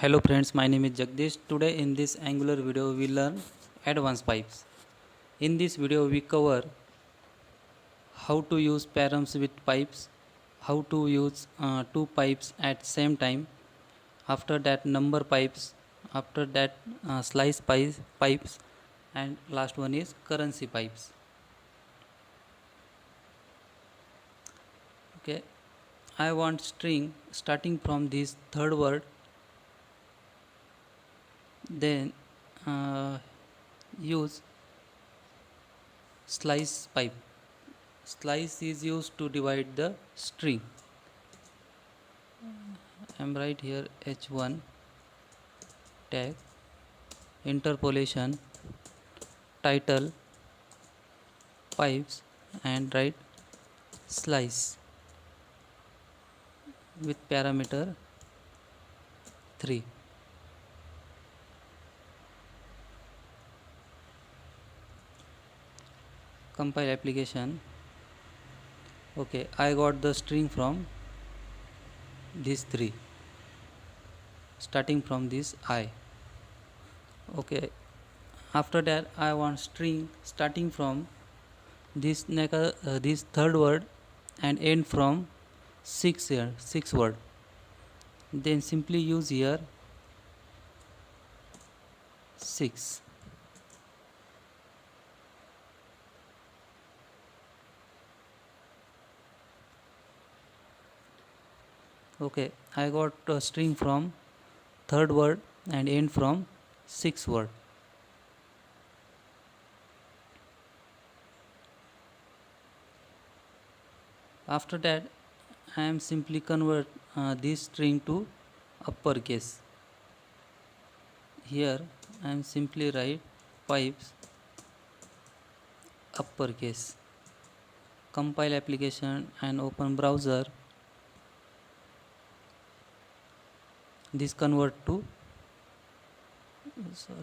Hello friends, my name is Jagdish. Today in this Angular video we learn advanced pipes. In this video we cover how to use params with pipes, how to use two pipes at same time, after that number pipes, after that slice pipes, and last one is currency pipes. Okay, I want string starting from this third word, then use slice pipe. Slice is used to divide the string. I am right here h1 tag interpolation title pipes and write slice with parameter 3. Compile application. Okay, I got the string from these three starting from this I. Okay, after that I want string starting from this third word and end from six word. Then simply use here 6. Okay, I got a string from third word and end from sixth word. After that I am simply convert this string to uppercase. Here I am simply write pipes uppercase. Compile application and open browser. This convert to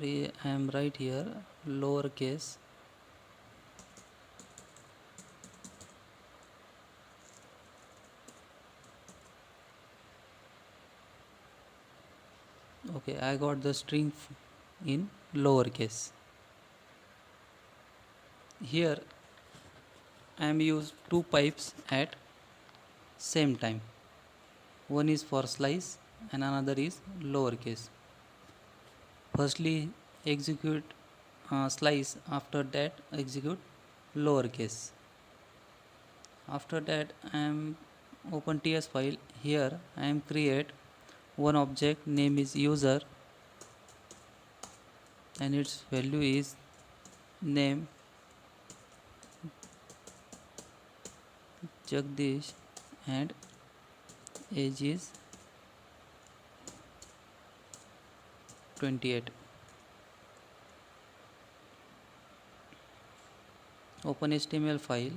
I am right here lowercase. Okay, I got the string in lowercase. Here I am use two pipes at same time. One is for slice and another is lowercase. Firstly execute slice, after that execute lowercase. After that I am open ts file. Here I am create one object, name is user and its value is name Jagdish and age is 28. Open HTML file.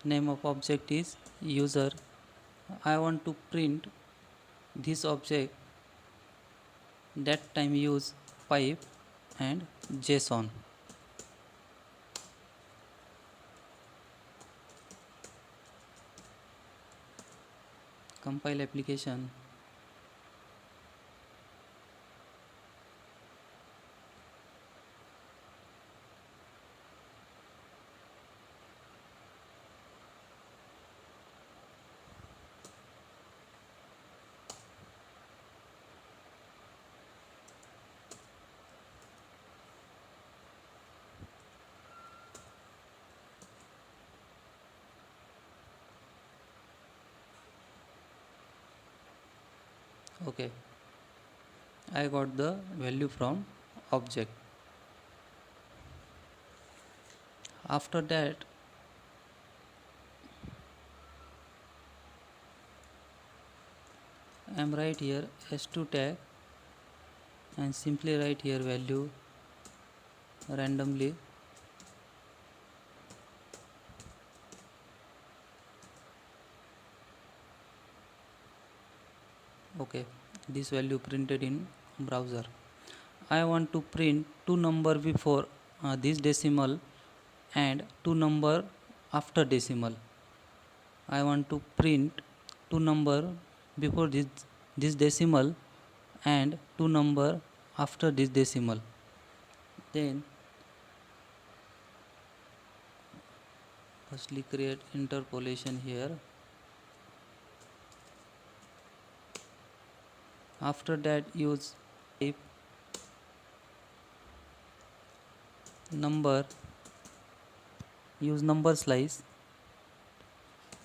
Name of object is user. I want to print this object, that time use pipe and JSON. Compile application. Okay, I got the value from object. After that I am right here s2 tag and simply write here value randomly. Okay, this value printed in browser. I want to print two number before this decimal and two number after decimal. I want to print two number before this decimal and two number after this decimal. Then firstly create interpolation here. After that use if number, use number slice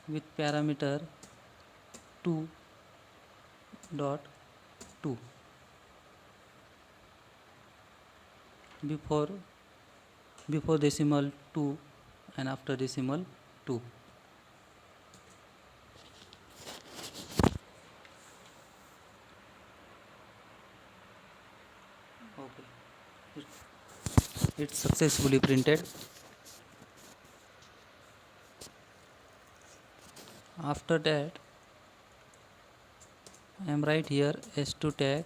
with parameter 2.2 before decimal 2 and after decimal 2. Okay, it's successfully printed. After that I am write here s2 tag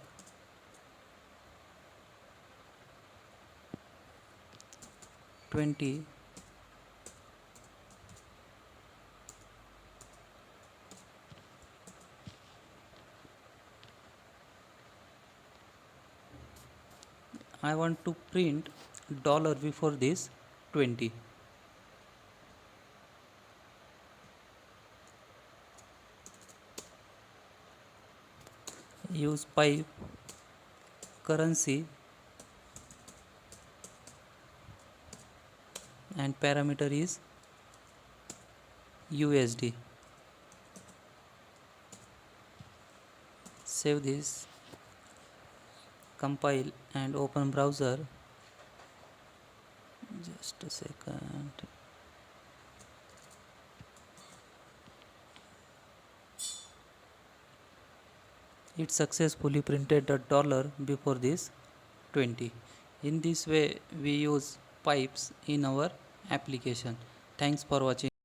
$20 I want to print dollar before this 20. Use pipe currency and parameter is USD. Save this, compile and open browser. Just a second. It successfully printed the dollar before this 20. In this way we use pipes in our application. Thanks for watching.